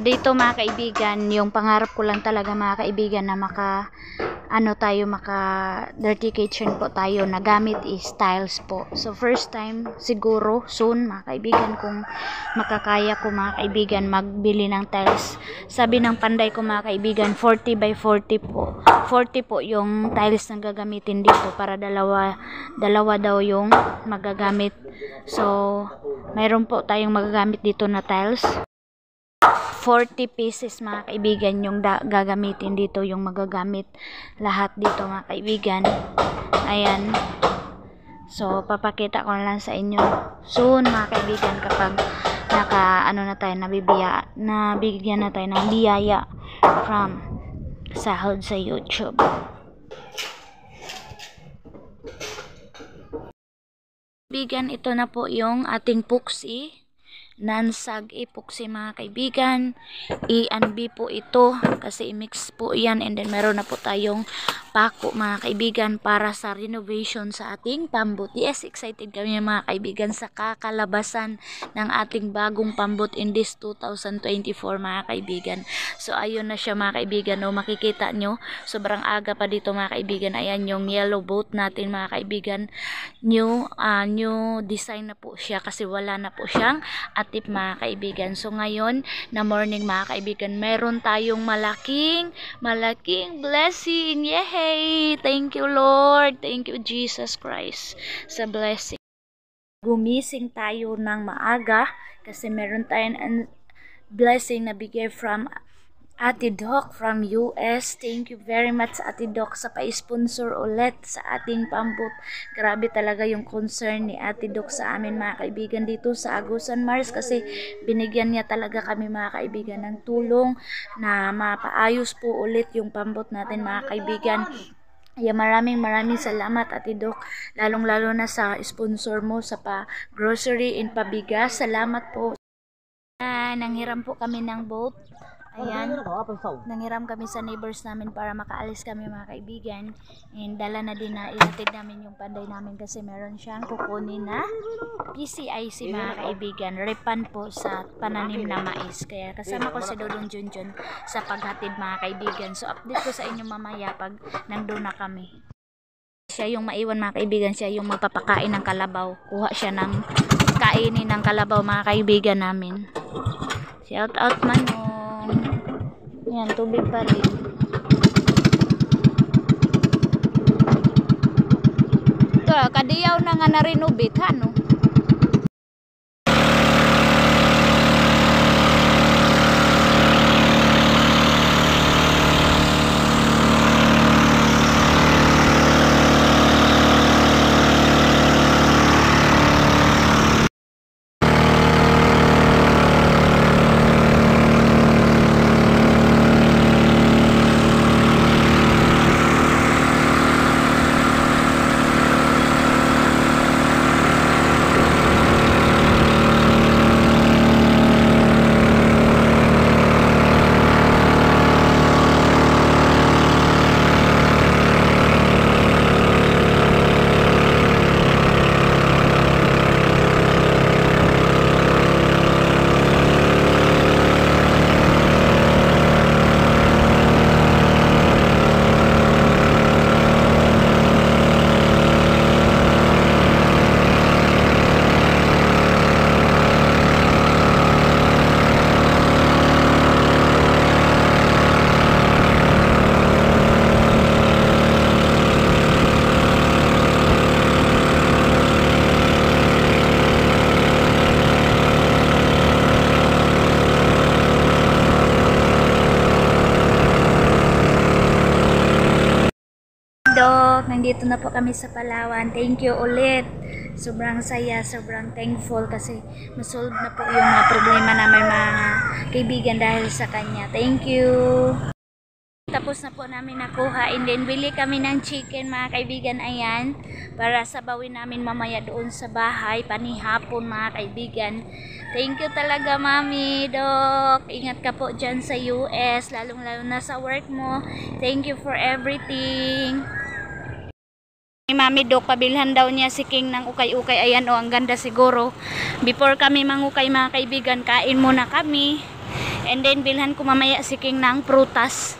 Dito mga kaibigan, yung pangarap ko lang talaga mga kaibigan na maka dirty kitchen po tayo na gamit is tiles po. So first time siguro soon mga kaibigan kung makakaya ko mga kaibigan magbili ng tiles. Sabi ng panday ko mga kaibigan 40 by 40 po. 40 po yung tiles na gagamitin dito para dalawa daw yung magagamit. So mayroon po tayong magagamit dito na tiles. 40 pieces mga kaibigan yung gagamitin dito, yung magagamit lahat dito mga kaibigan. Ayan. So papakita ko na lang sa inyo soon mga kaibigan kapag nabigyan na tayo ng biyaya from sahod sa YouTube. Kaibigan, ito na po yung ating puksi. Nansag epoxy mga kaibigan. E&B po ito kasi i-mix po yan, and then meron na po tayong pako mga kaibigan para sa renovation sa ating pambot. Yes, excited kami mga kaibigan sa kakalabasan ng ating bagong pambot in this 2024 mga kaibigan. So ayun na siya mga kaibigan, no, makikita nyo sobrang aga pa dito mga kaibigan. Ayan yung yellow boat natin mga kaibigan, new design na po siya kasi wala na po siyang atip mga kaibigan. So ngayon na morning mga kaibigan, meron tayong malaking blessing. Yay! Thank you Lord, thank you Jesus Christ sa blessing. Gumising tayo ng maaga kasi meron tayong blessing na bigay from Ate Doc from US. Thank you very much Ate Doc sa pa-sponsor ulit sa ating pambot. Grabe talaga yung concern ni Ate Doc sa amin mga kaibigan dito sa Agusan Mars kasi binigyan niya talaga kami mga kaibigan ng tulong na mapaayos po ulit yung pambot natin mga kaibigan. Yeah, maraming salamat Ate Doc, lalong-lalo na sa sponsor mo sa pa-grocery and pabigas. Salamat po. Nanghiram po kami ng boat. Ayan, nanghiram kami sa neighbors namin para makaalis kami mga kaibigan, and dala na din na ihatid namin yung panday namin kasi meron siyang kukunin na PCIC mga kaibigan, repan po sa pananim na mais. Kaya kasama ko si Dodong Junjun sa paghatid mga kaibigan. So update ko sa inyo mamaya pag nandun na kami. Siya yung maiwan mga kaibigan, siya yung magpapakain ng kalabaw. Kuha siya ng kainin ng kalabaw mga kaibigan namin. Shout out Manong. Yan, tubig pa rin. Ito, kadiyaw na nga na-renovate, no? Doc, nandito na po kami sa Palawan. Thank you ulit. Sobrang saya, sobrang thankful kasi masolve na po yung mga problema namin mga kaibigan dahil sa kanya. Thank you. Tapos na po namin nakuha, and then bili kami ng chicken mga kaibigan. Ayan, para sabawin namin mamaya doon sa bahay panihapon mga kaibigan. Thank you talaga Mami Doc, ingat ka po dyan sa US, lalong-lalo na sa work mo. Thank you for everything. Mami Doc, pabilhan daw niya si King ng ukay-ukay. Ayan o, ang ganda siguro. Before kami mangukay mga kaibigan, kain muna kami. And then bilhan ko mamaya si King ng prutas.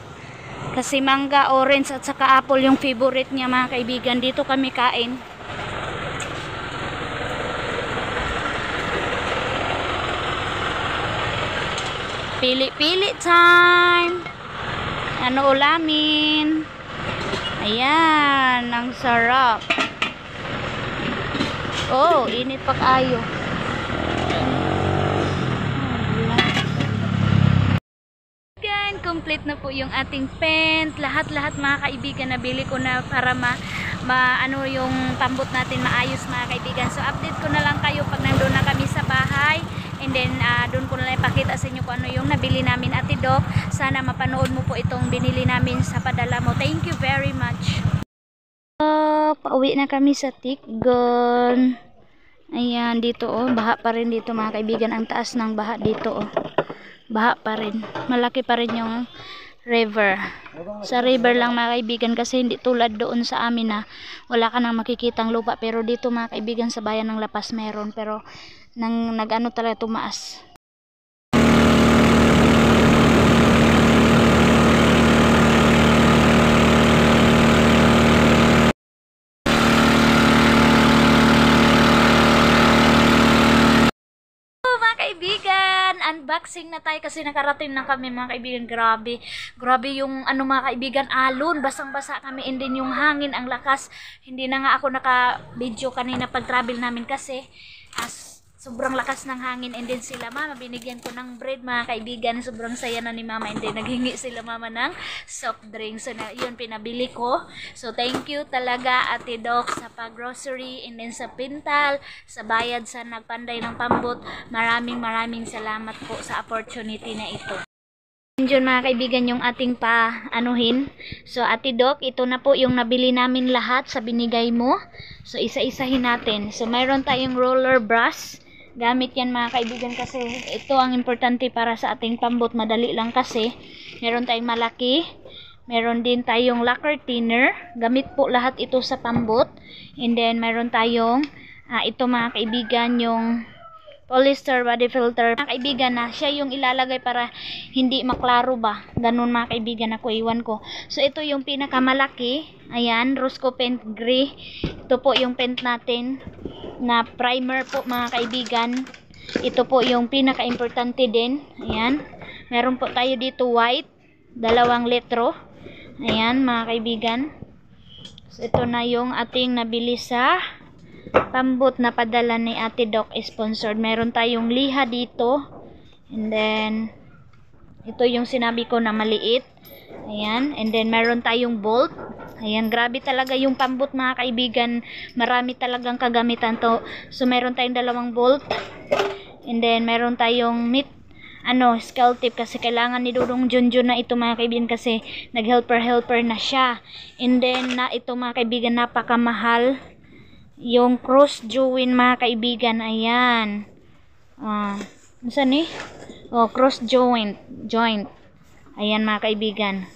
Kasi mangga, orange at saka apple yung favorite niya mga kaibigan. Dito kami kain. Pili-pili time. Ano ulamin? Ayan, ang sarap. Oh, init pa kayo. Yan, complete na po yung ating paint. Lahat-lahat mga kaibigan, nabili ko na para ano yung pambot natin maayos mga kaibigan. So update ko na lang kayo pag nandun na kami sa bahay. And then doon ko na lang ipakita sa inyo kung ano yung nabili namin, Ate Doc. Sana mapanood mo po itong binili namin sa padala mo. Thank you very much. Pauwi na kami sa Tikgon. Ayan, dito oh, baha pa rin dito mga kaibigan. Ang taas ng baha dito oh. Baha pa rin. Malaki pa rin yung river. Sa river lang mga kaibigan, kasi hindi tulad doon sa amin na wala ka nang makikitang lupa. Pero dito mga kaibigan sa bayan ng Lapas meron. Pero nag-ano talaga tumaas. Kaibigan, unboxing na tayo kasi nakarating na kami mga kaibigan. Grabe yung ano mga kaibigan, alon, basang-basa kami, and then yung hangin, ang lakas. Hindi na nga ako naka-video kanina pag travel namin kasi sobrang lakas ng hangin. And then sila mama, binigyan ko ng bread mga kaibigan. Sobrang saya na ni mama, and then naghingi sila mama ng soft drinks. So yun, pinabili ko. So thank you talaga Ate Doc sa pag-grocery, and then sa pintal, sa bayad sa nagpanday ng pambot. Maraming salamat po sa opportunity na ito. Yun mga kaibigan yung ating pa-anuhin. So Ate Doc, ito na po yung nabili namin lahat sa binigay mo. So isa-isahin natin. So mayroon tayong roller brush. Gamit yan mga kaibigan kasi ito ang importante para sa ating pambot. Madali lang kasi. Meron tayong malaki. Meron din tayong lacquer thinner. Gamit po lahat ito sa pambot. And then meron tayong ito mga kaibigan yung polyester body filter. Mga kaibigan na siya yung ilalagay para hindi maklaro ba. Ganun mga kaibigan ako iwan ko. So ito yung pinakamalaki. Ayan, Rosco Paint Gray. Ito po yung paint natin na primer po mga kaibigan. Ito po yung pinaka-importante din. Ayan. Meron po tayo dito white. 2 litro. Ayan mga kaibigan. So ito na yung ating nabili sa pambot na padala ni Ate Doc, sponsored. Meron tayong liha dito. And then ito yung sinabi ko na maliit. Ayan. And then meron tayong bolt. Ayan, grabe talaga yung pambot mga kaibigan. Marami talagang kagamitan to. So meron tayong 2 bolt. And then meron tayong scale tip kasi kailangan ni Dudong Junjun na ito mga kaibigan kasi nag-helper na siya. And then ito mga kaibigan, napakamahal. Yung cross join mga kaibigan. Ayan. Saan eh? Oh, cross joint. Ayan mga kaibigan.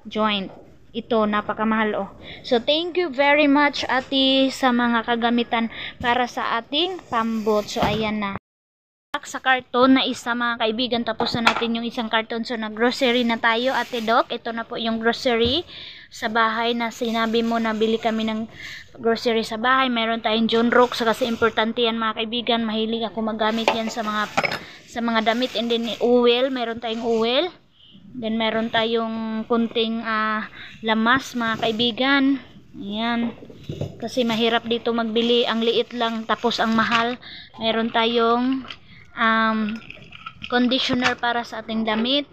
Joint. Ito, napakamahal oh. So, thank you very much Ate sa mga kagamitan para sa ating pambot. So, ayan na. Sa karton na isa mga kaibigan. Tapos na natin yung isang karton. So, nag-grocery na tayo Ate Doc. Ito na po yung grocery sa bahay na sinabi mo na bili kami ng grocery sa bahay. Meron tayong John Rock. So, kasi importante yan mga kaibigan. Mahilig ako magamit yan sa mga damit. And then, oil. Meron tayong oil. Then meron tayong kunting lamas mga kaibigan. Ayan. Kasi mahirap dito magbili. Ang liit lang tapos ang mahal. Meron tayong conditioner para sa ating damit.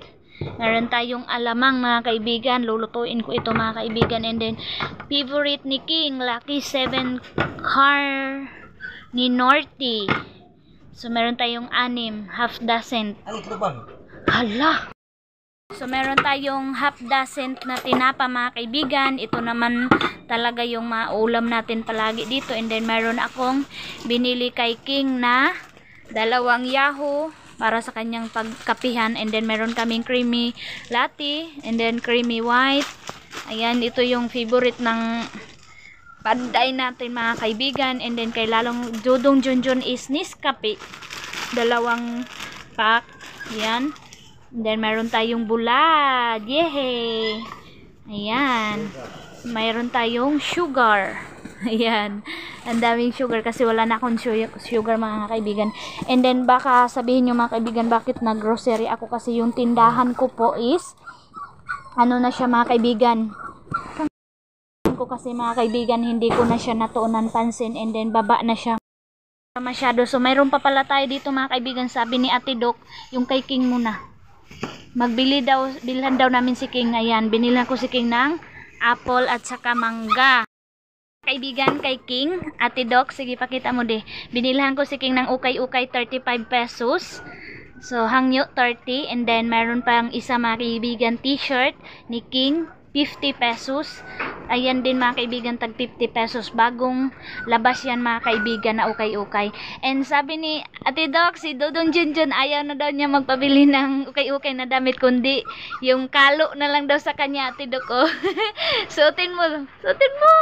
Meron tayong alamang mga kaibigan. Lulutuin ko ito mga kaibigan. And then favorite ni King, Lucky 7 car ni Norty. So meron tayong 6, half dozen. Hala! So, meron tayong half dozen na tinapa mga kaibigan. Ito naman talaga yung maulam natin palagi dito. And then, meron akong binili kay King na 2 Yahoo para sa kanyang pagkapihan. And then, meron kaming creamy latte. And then, creamy white. Ayan, ito yung favorite ng panday natin mga kaibigan. And then, kay lalong Dudong Junjun is Nescafe. 2 pack. Ayan. And then, meron tayong bulad. Yehey! Ayan. Mayroon tayong sugar. Ayan. Ang daming sugar kasi wala na akong sugar mga kaibigan. And then baka sabihin nyo mga kaibigan bakit nag-grocery ako kasi yung tindahan ko po is ano na siya mga kaibigan. Ko kasi mga kaibigan hindi ko na siya natuunan pansin and then baba na siya masyado. So mayroon pa pala tayo dito mga kaibigan. Sabi ni Ate Doc yung kay King muna. Bilhan daw namin si King. Ayan. Binilhan ko si King ng apple at saka mangga. Kaibigan kay King, Ate Doc, sige pakita mo de. Binilhan ko si King ng ukay-ukay 35 pesos. So hangyo 30 and then meron pang isa mga kaibigan t-shirt ni King 50 pesos. Ayan din mga kaibigan tag 50 pesos. Bagong labas yan mga kaibigan na ukay-ukay. And sabi ni Ate Doc, si Dodong Junjun ayaw na daw niya magpabili ng ukay-ukay na damit kundi yung kalo na lang daw sa kanya Ate Doc. Oh. Suotin mo. Suotin mo.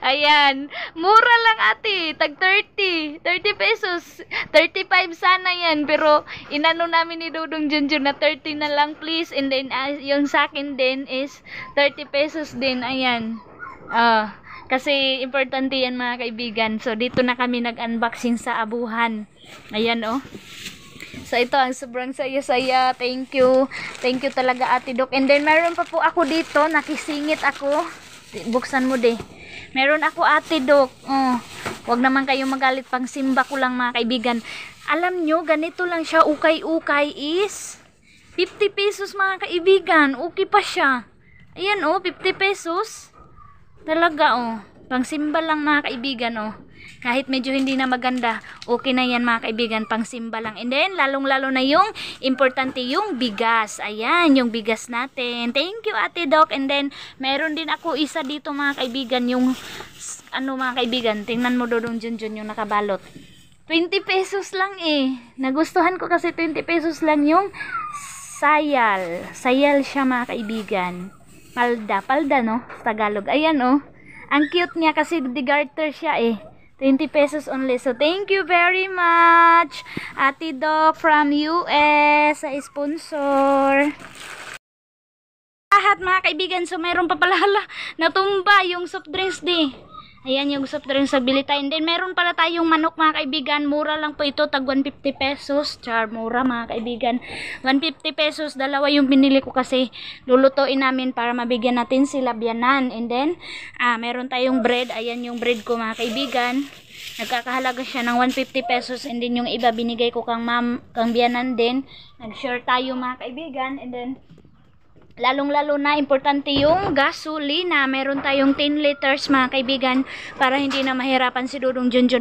Ayan, mura lang ate, tag 30 pesos, 35 sana yan, pero inano namin ni Dudong Junjun na 30 na lang please, and then yung sa akin din is 30 pesos din, ayan, kasi importante yan mga kaibigan. So dito na kami nag-unboxing sa abuhan, ayan oh. So ito ang sobrang saya-saya. Thank you talaga Ate Doc. And then meron pa po ako dito, nakisingit ako. Buksan mo de. Meron ako Ate Doc. Oh, wag naman kayong magalit, pang simba ko lang mga kaibigan. Alam nyo, ganito lang siya. Ukay-ukay is 50 pesos mga kaibigan. Okay pa siya. Ayan oh, 50 pesos. Talaga oh. Pang simba lang mga kaibigan oh. Kahit medyo hindi na maganda, okay na yan mga kaibigan, pang simba lang. And then, lalong-lalo na yung importante yung bigas. Ayan, yung bigas natin. Thank you Ate Doc. And then, meron din ako isa dito mga kaibigan, yung, ano mga kaibigan, tingnan mo Dodong Junjun yung nakabalot. 20 pesos lang eh. Nagustuhan ko kasi 20 pesos lang yung sayal. Sayal siya mga kaibigan. Palda no? Tagalog. Ayan oh. Ang cute niya kasi di garter siya eh. 20 pesos only. So, thank you very much, Ate Doc from US, sa sponsor. Lahat mga kaibigan, so meron pa pala natumba yung soft drinks di. Ayan yung soft drinks sa bili tayo. And then meron pala tayong manok mga kaibigan. Mura lang po ito, tag 150 pesos. Char, mura mga kaibigan. 150 pesos, dalawa yung binili ko kasi lulutuin namin para mabigyan natin sila biyanan. And then, meron tayong bread. Ayan yung bread ko mga kaibigan. Nagkakahalaga siya ng 150 pesos. And then yung iba binigay ko kang biyanan din. Nag-share tayo mga kaibigan. And then, lalong-lalo na importante yung gasolina. Meron tayong 10 liters mga kaibigan para hindi na mahirapan si Dudong Junjun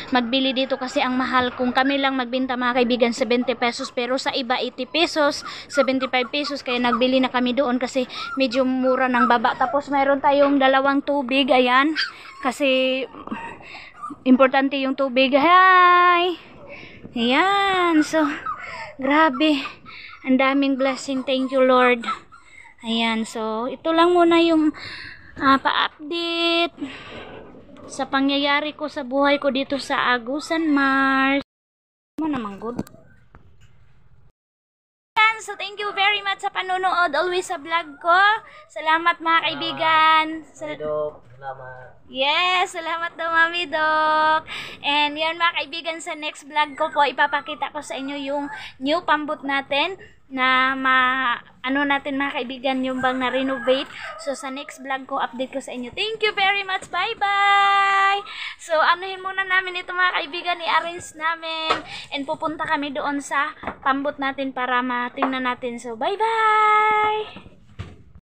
magbili dito kasi ang mahal. Kung kami lang magbenta mga kaibigan 70 pesos pero sa iba 80 pesos, 75 pesos, kaya nagbili na kami doon kasi medyo mura ng baba. Tapos meron tayong dalawang tubig, ayan, kasi importante yung tubig. Hi! Ayan, so grabe, ang daming blessing. Thank you Lord. Ayan, so ito lang muna yung pa-update sa pangyayari ko sa buhay ko dito sa Agusan, Mars. Mo naman good. So thank you very much sa panonood always sa vlog ko. Salamat mga kaibigan. Salamat. Yes, salamat daw Mami Doc. And yan mga kaibigan, sa next vlog ko po ipapakita ko sa inyo yung new pambot natin na ano natin mga kaibigan, yung bang na-renovate. So sa next vlog ko update ko sa inyo. Thank you very much. Bye bye. So anuhin muna namin ito mga kaibigan, i-arrange namin and pupunta kami doon sa pambot natin para matingnan natin. So bye bye.